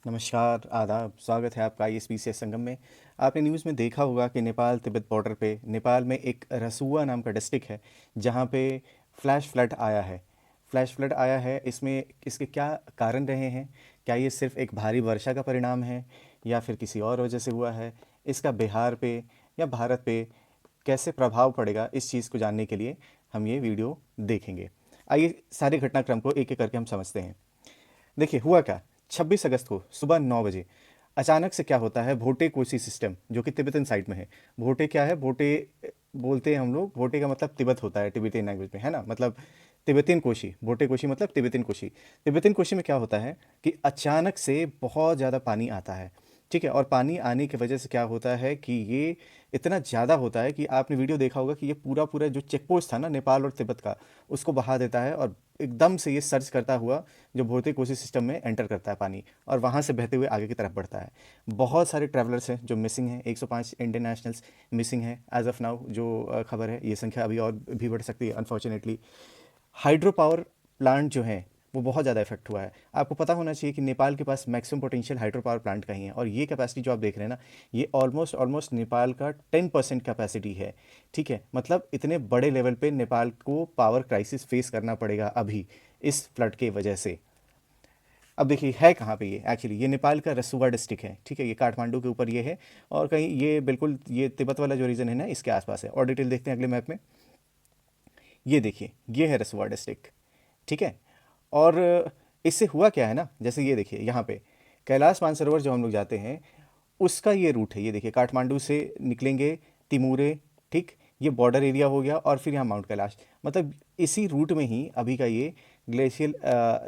नमस्कार, आदाब, स्वागत है आपका ISPCS संगम में। आपने न्यूज़ में देखा होगा कि नेपाल तिब्बत बॉर्डर पे नेपाल में एक रसुआ नाम का डिस्ट्रिक्ट है, जहाँ पे फ्लैश फ्लड आया है। फ्लैश फ्लड आया है, इसमें इसके क्या कारण रहे हैं? क्या ये सिर्फ एक भारी वर्षा का परिणाम है या फिर किसी और वजह से हुआ है? इसका बिहार पे या भारत पे कैसे प्रभाव पड़ेगा, इस चीज़ को जानने के लिए हम ये वीडियो देखेंगे। आइए सारे घटनाक्रम को एक एक करके हम समझते हैं। देखिए हुआ क्या, 26 अगस्त को सुबह 9 बजे अचानक से क्या होता है, भोटे कोसी सिस्टम जो कि तिब्बतन साइड में है। भोटे क्या है, भोटे बोलते हैं हम लोग। भोटे का मतलब तिब्बत होता है टिबेटियन लैंग्वेज में, है ना, मतलब तिब्बतियन कोशी। भोटे कोशी मतलब तिब्बतियन कोशी। तिब्बतियन कोशी में क्या होता है कि अचानक से बहुत ज़्यादा पानी आता है। ठीक है, और पानी आने की वजह से क्या होता है कि ये इतना ज़्यादा होता है कि आपने वीडियो देखा होगा कि ये पूरा पूरा जो चेक पोस्ट था ना नेपाल और तिब्बत का, उसको बहा देता है और एकदम से ये सर्च करता हुआ जो भौतिक कोसी सिस्टम में एंटर करता है पानी, और वहाँ से बहते हुए आगे की तरफ बढ़ता है। बहुत सारे ट्रैवलर्स हैं जो मिसिंग हैं, 105 इंडियन नेशनल्स मिसिंग हैं एज ऑफ नाउ। जो खबर है, ये संख्या अभी और भी बढ़ सकती है अनफॉर्चुनेटली। हाइड्रो पावर प्लांट जो है वो बहुत ज़्यादा इफेक्ट हुआ है। आपको पता होना चाहिए कि नेपाल के पास maximum potential hydro power plant का ही है, और ये कैपेसिटी जो आप देख रहे हैं ना, ये ऑलमोस्ट ऑलमोस्ट नेपाल का 10% कैपेसिटी है। ठीक है, मतलब इतने बड़े लेवल पे नेपाल को पावर क्राइसिस फेस करना पड़ेगा अभी इस फ्लड के वजह से। अब देखिए है कहाँ पे ये, एक्चुअली ये नेपाल का रसुआ डिस्ट्रिक्ट है। ठीक है, ये काठमांडू के ऊपर ये है, और कहीं ये बिल्कुल ये तिब्बत वाला जो रीजन है ना, इसके आसपास है। और डिटेल देखते हैं अगले मैप में। ये देखिए, ये है रसुआ डिस्ट्रिक्ट। ठीक है, और इससे हुआ क्या है ना, जैसे ये देखिए यहाँ पे कैलाश मानसरोवर जो हम लोग जाते हैं, उसका ये रूट है। ये देखिए काठमांडू से निकलेंगे तिमूरे, ठीक, ये बॉर्डर एरिया हो गया, और फिर यहाँ माउंट कैलाश। मतलब इसी रूट में ही अभी का ये ग्लेशियल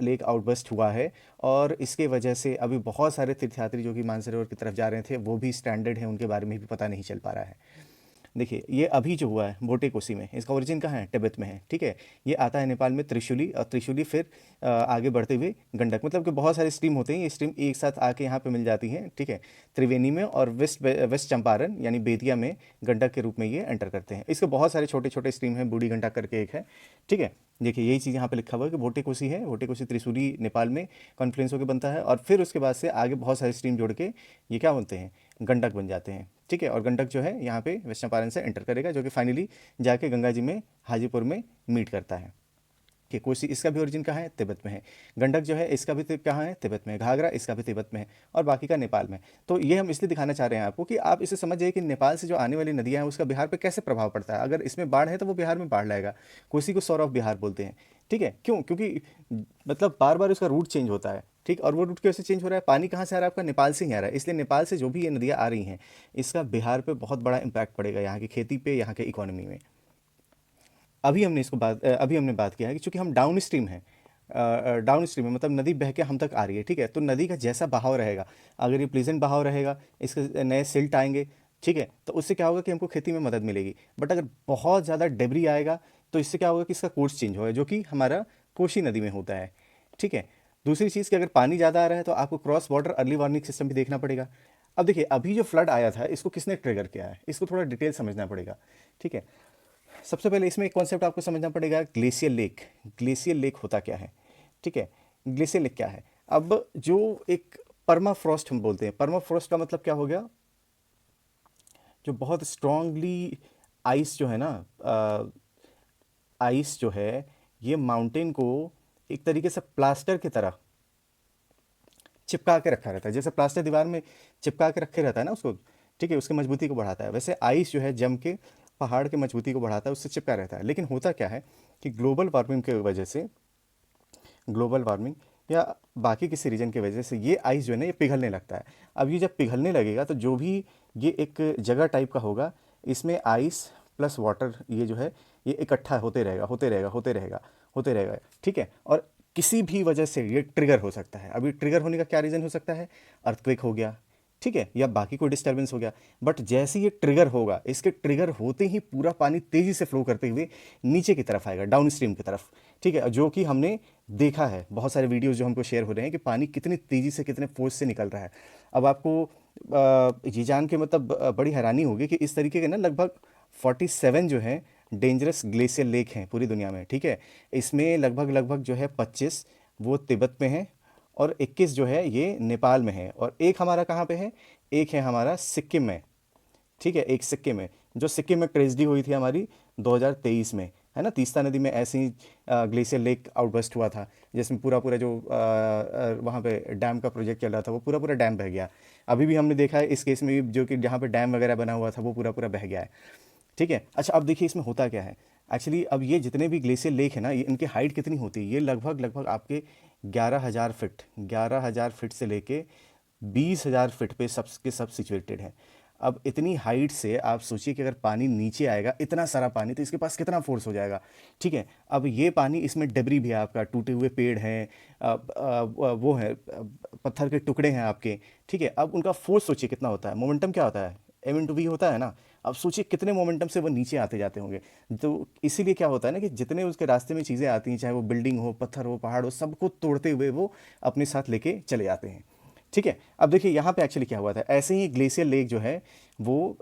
लेक आउटबर्स्ट हुआ है, और इसके वजह से अभी बहुत सारे तीर्थयात्री जो कि मानसरोवर की तरफ जा रहे थे वो भी स्ट्रैंडेड हैं, उनके बारे में भी पता नहीं चल पा रहा है। देखिए ये अभी जो हुआ है भोटे कोसी में, इसका ओरिजिन कहाँ है, तिब्बत में है। ठीक है, ये आता है नेपाल में त्रिशूली, और त्रिशूली फिर आगे बढ़ते हुए गंडक, मतलब कि बहुत सारे स्ट्रीम होते हैं, ये स्ट्रीम एक साथ आके यहाँ पे मिल जाती हैं। ठीक है, त्रिवेणी में और वेस्ट चंपारण यानी बेतिया में गंडक के रूप में ये एंटर करते हैं। इसके बहुत सारे छोटे छोटे स्ट्रीम हैं, बूढ़ी गंडक करके एक है। ठीक है, देखिए यही चीज़ यहाँ पे लिखा हुआ है कि भोटे कोसी है, भोटे कोसी त्रिशूली नेपाल में कॉन्फ्लुएंस होकर बनता है, और फिर उसके बाद से आगे बहुत सारे स्ट्रीम जोड़ के ये क्या बनते हैं, गंडक बन जाते हैं। ठीक है, और गंडक जो है यहाँ पे वेस्ट चंपारण से एंटर करेगा, जो कि फाइनली जाके गंगा जी में हाजीपुर में मीट करता है। कि कोसी इसका भी ओरिजिन कहाँ है, तिब्बत में है। गंडक जो है इसका भी कहाँ है, तिब्बत में है। घाघरा इसका भी तिब्बत में है, और बाकी का नेपाल में। तो ये हम इसलिए दिखाना चाह रहे हैं आपको कि आप इसे समझिए कि नेपाल से जो आने वाली नदियाँ हैं उसका बिहार पे कैसे प्रभाव पड़ता है। अगर इसमें बाढ़ है तो वो बिहार में बाढ़ लाएगा। कोसी को सौर ऑफ बिहार बोलते हैं। ठीक है, क्यों? क्योंकि मतलब बार बार उसका रूट चेंज होता है। ठीक, और वो रूट कैसे चेंज हो रहा है, पानी कहाँ से आ रहा है आपका, नेपाल से ही आ रहा है। इसलिए नेपाल से जो भी ये नदियाँ आ रही हैं, इसका बिहार पे बहुत बड़ा इम्पैक्ट पड़ेगा, यहाँ की खेती पे, यहाँ के इकोनॉमी में। अभी हमने बात किया है कि चूंकि हम डाउन स्ट्रीम हैं, डाउन स्ट्रीम है मतलब नदी बह के हम तक आ रही है। ठीक है, तो नदी का जैसा बहाव रहेगा, अगर ये प्लेजेंट बहाव रहेगा, इसके नए सिल्ट आएंगे। ठीक है, तो उससे क्या होगा कि हमको खेती में मदद मिलेगी। बट अगर बहुत ज़्यादा डेबरी आएगा तो इससे क्या होगा कि इसका कोर्स चेंज होगा, जो कि हमारा कोशी नदी में होता है। ठीक है, दूसरी चीज़ कि अगर पानी ज़्यादा आ रहा है तो आपको cross border early warning system भी देखना पड़ेगा। अब देखिए अभी जो फ्लड आया था इसको किसने ट्रिगर किया है, इसको थोड़ा डिटेल समझना पड़ेगा। ठीक है, सबसे पहले इसमें एक कॉन्सेप्ट आपको समझना पड़ेगा, ग्लेशियल लेक। ग्लेशियल लेक होता क्या है? ठीक है, ग्लेशियल लेक क्या है? अब जो एक परमाफ्रॉस्ट हम बोलते हैं, परमाफ्रॉस्ट का मतलब क्या हो गया, जो बहुत स्ट्रांगली आइस जो है ना, आइस जो है ये माउंटेन को एक तरीके से प्लास्टर की तरह चिपका के रखा रहता है। जैसे प्लास्टर दीवार में चिपका के रखे रहता है ना उसको, ठीक है, उसकी मजबूती को बढ़ाता है, वैसे आइस जो है जम के पहाड़ की मजबूती को बढ़ाता है, उससे चिपका रहता है। लेकिन होता क्या है कि ग्लोबल वार्मिंग की वजह से, ग्लोबल वार्मिंग या बाकी किसी रीजन की वजह से ये आइस जो है ना ये पिघलने लगता है। अब ये जब पिघलने लगेगा तो जो भी ये एक जगह टाइप का होगा, इसमें आइस प्लस वाटर ये जो है ये इकट्ठा होते रहेगा, होते रहेगा, होते रहेगा, होते रहेगा। ठीक है, और किसी भी वजह से ये ट्रिगर हो सकता है। अभी ट्रिगर होने का क्या रीज़न हो सकता है, अर्थक्वेक हो गया, ठीक है, या बाकी कोई डिस्टर्बेंस हो गया। बट जैसे ये ट्रिगर होगा, इसके ट्रिगर होते ही पूरा पानी तेज़ी से फ्लो करते हुए नीचे की तरफ आएगा, डाउन स्ट्रीम की तरफ। ठीक है, जो कि हमने देखा है, बहुत सारे वीडियोस जो हमको शेयर हो रहे हैं कि पानी कितनी तेज़ी से कितने फोर्स से निकल रहा है। अब आपको ये जान के मतलब बड़ी हैरानी होगी कि इस तरीके के ना लगभग 47 जो है डेंजरस ग्लेशियर लेक हैं पूरी दुनिया में। ठीक है, इसमें लगभग लगभग जो है 25 वो तिब्बत में है, और 21 जो है ये नेपाल में है, और एक हमारा कहाँ पे है, एक है हमारा सिक्किम में। ठीक है, एक सिक्किम में, जो सिक्किम में ट्रेजिडी हुई थी हमारी 2023 में, है ना, तीस्ता नदी में ऐसे ही ग्लेशियर लेक आउटबर्स्ट हुआ था, जिसमें पूरा पूरा जो वहाँ पे डैम का प्रोजेक्ट चल रहा था वो पूरा पूरा डैम बह गया। अभी भी हमने देखा है इस केस में भी, जो कि जहाँ पे डैम वगैरह बना हुआ था वो पूरा पूरा बह गया है। ठीक है, अच्छा अब देखिए इसमें होता क्या है एक्चुअली। अब ये जितने भी ग्लेशियर लेक है ना, ये इनकी हाइट कितनी होती है, ये लगभग लगभग आपके 11,000 फीट, 11,000 फीट से लेके 20,000 फीट पे सब के सब सिचुएटेड है। अब इतनी हाइट से आप सोचिए कि अगर पानी नीचे आएगा, इतना सारा पानी, तो इसके पास कितना फोर्स हो जाएगा। ठीक है, अब ये पानी, इसमें डेब्री भी है आपका, टूटे हुए पेड़ हैं, वो है, पत्थर के टुकड़े हैं आपके। ठीक है, अब उनका फोर्स सोचिए कितना होता है, मोमेंटम क्या होता है, M × V होता है ना। अब सोचिए कितने मोमेंटम से वो नीचे आते जाते होंगे। तो इसीलिए क्या होता है ना कि जितने उसके रास्ते में चीज़ें आती हैं, चाहे वो बिल्डिंग हो, पत्थर हो, पहाड़ हो, सबको तोड़ते हुए वो अपने साथ लेके चले जाते हैं। ठीक है, अब देखिए यहाँ पे एक्चुअली क्या हुआ था, ऐसे ही ग्लेशियर लेक जो है वो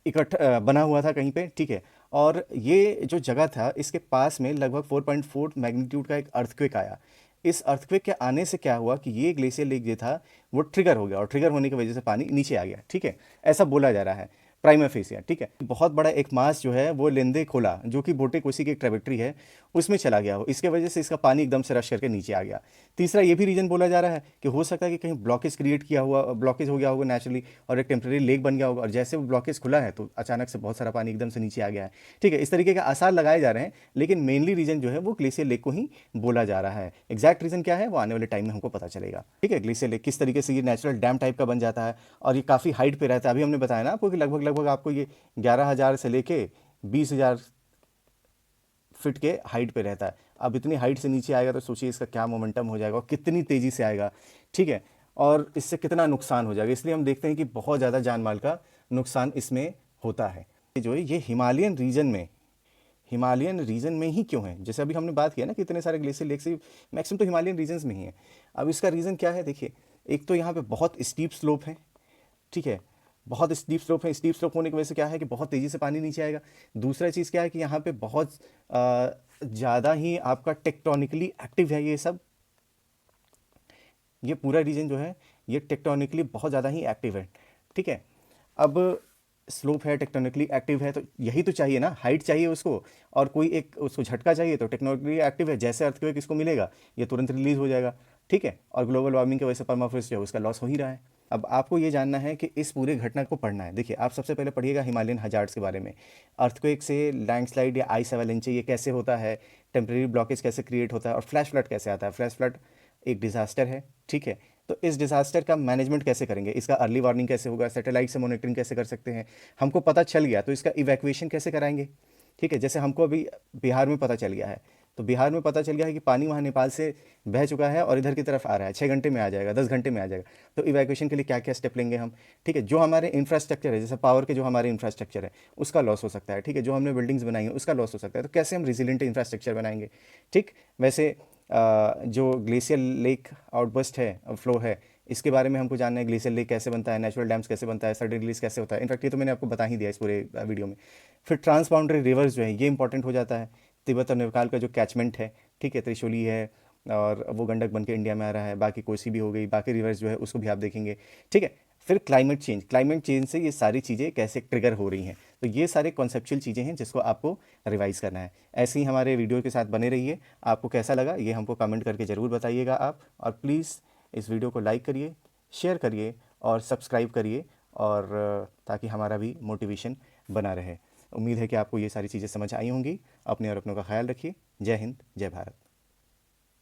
इकट्ठा बना हुआ था कहीं पे। ठीक है, और ये जो जगह था, इसके पास में लगभग 4.4 मैग्नीट्यूड का एक अर्थक्वेक आया। इस अर्थक्वेक के आने से क्या हुआ कि ये ग्लेशियर लेक जो था वो ट्रिगर हो गया, और ट्रिगर होने की वजह से पानी नीचे आ गया। ठीक है, ऐसा बोला जा रहा है प्राइमा फेसिया। ठीक है, बहुत बड़ा एक मास जो है वो लेंदे खोला, जो कि बोटे कोसी की एक ट्रेजेक्टरी है, उसमें चला गया हो, इसके वजह से इसका पानी एकदम से रश करके नीचे आ गया। तीसरा ये भी रीजन बोला जा रहा है कि हो सकता है कि कहीं ब्लॉकेज क्रिएट किया हुआ, ब्लॉकेज हो गया होगा नेचुरली, और एक टेम्प्रेरी लेक बन गया होगा, और जैसे वो ब्लॉकेज खुला है तो अचानक से बहुत सारा पानी एकदम से नीचे आ गया है। ठीक है, इस तरीके के आसार लगाए जा रहे हैं, लेकिन मेनली रीजन जो है वो ग्लेशियर लेक को ही बोला जा रहा है। एग्जैक्ट रीजन क्या है वो आने वाले टाइम में हमको पता चलेगा। ठीक है, ग्लेशियर लेक किस तरीके से ये नेचुरल डैम टाइप का बन जाता है, और ये काफ़ी हाइट पे रहता है। अभी हमने बताया ना आपको कि लगभग लगभग आपको ये 11,000 से लेके 20,000 फीट के हाइट पे रहता है। अब इतनी हाइट से नीचे आएगा तो सोचिए इसका क्या मोमेंटम हो जाएगा, और कितनी तेज़ी से आएगा। ठीक है, और इससे कितना नुकसान हो जाएगा। इसलिए हम देखते हैं कि बहुत ज़्यादा जान माल का नुकसान इसमें होता है। जो है ये हिमालयन रीजन में ही क्यों है, जैसे अभी हमने बात किया ना कि इतने सारे ग्लेशियर लेक्स मैक्सिमम तो हिमालयन रीजन्स में ही है। अब इसका रीज़न क्या है, देखिए, एक तो यहाँ पे बहुत स्टीप स्लोप है। ठीक है, बहुत स्टीप स्लोप है, स्टीप स्लोप होने की वजह से क्या है कि बहुत तेज़ी से पानी नीचे आएगा। दूसरा चीज़ क्या है कि यहाँ पे बहुत ज़्यादा ही आपका टेक्टोनिकली एक्टिव है ये सब, ये पूरा रीजन जो है ये टेक्टोनिकली बहुत ज़्यादा ही एक्टिव है। ठीक है, अब स्लोप है, टेक्टोनिकली एक्टिव है, तो यही तो चाहिए ना, हाइट चाहिए उसको, और कोई एक उसको झटका चाहिए, तो टेक्टोनिकली एक्टिव है, जैसे अर्थक्वेक इसको मिलेगा ये तुरंत रिलीज हो जाएगा। ठीक है, और ग्लोबल वार्मिंग की वजह से परमाफ्रॉस्ट जो है उसका लॉस हो ही रहा है। अब आपको ये जानना है कि इस पूरे घटना को पढ़ना है। देखिए, आप सबसे पहले पढ़िएगा हिमालयन हजार्ड्स के बारे में, अर्थक्वेक से लैंडस्लाइड या आइस एवलेंचे ये कैसे होता है, टेम्परेरी ब्लॉकेज कैसे क्रिएट होता है, और फ्लैश फ्लड कैसे आता है। फ्लैश फ्लड एक डिजास्टर है। ठीक है, तो इस डिजास्टर का मैनेजमेंट कैसे करेंगे, इसका अर्ली वार्निंग कैसे होगा, सैटेलाइट से मॉनिटरिंग कैसे कर सकते हैं, हमको पता चल गया तो इसका इवैक्यूएशन कैसे कराएंगे। ठीक है, जैसे हमको अभी बिहार में पता चल गया है, तो बिहार में पता चल गया है कि पानी वहाँ नेपाल से बह चुका है और इधर की तरफ आ रहा है, 6 घंटे में आ जाएगा, 10 घंटे में आ जाएगा। तो इवैक्यूएशन के लिए क्या क्या स्टेप लेंगे हम। ठीक है, जो हमारे इंफ्रास्ट्रक्चर है, जैसे पावर के जो हमारे इंफ्रास्ट्रक्चर है उसका लॉस हो सकता है। ठीक है, जो हमने बिल्डिंग्स बनाई हैं उसका लॉस हो सकता है, तो कैसे हम रिजिलेंट इंफ्रास्ट्रक्चर बनाएंगे। ठीक, वैसे जो ग्लेशियर लेक आउटबर्स्ट है, फ्लो है, इसके बारे में हमको जानना है। ग्लेशियर लेक कैसे बनता है, नेचुरल डैम्स कैसे बनता है, सडन रिलीज कैसे होता है, इनफैक्ट ये तो मैंने आपको बता ही दिया इस पूरे वीडियो में। फिर ट्रांसबाउंडरी रिवर्स जो है ये इंपॉर्टेंट हो जाता है, तिब्बत और नेपाल का जो कैचमेंट है। ठीक है, त्रिशूली है, और वो गंडक बन के इंडिया में आ रहा है, बाकी कोसी भी हो गई, बाकी रिवर्स जो है उसको भी आप देखेंगे। ठीक है, फिर क्लाइमेट चेंज से ये सारी चीज़ें कैसे ट्रिगर हो रही हैं, तो ये सारे कॉन्सेप्चुअल चीज़ें हैं जिसको आपको रिवाइज करना है। ऐसे ही हमारे वीडियो के साथ बने रहिए। आपको कैसा लगा ये हमको कमेंट करके ज़रूर बताइएगा आप, और प्लीज़ इस वीडियो को लाइक करिए, शेयर करिए और सब्सक्राइब करिए, और ताकि हमारा भी मोटिवेशन बना रहे। उम्मीद है कि आपको ये सारी चीज़ें समझ आई होंगी। अपने और अपनों का ख्याल रखिए। जय हिंद, जय भारत।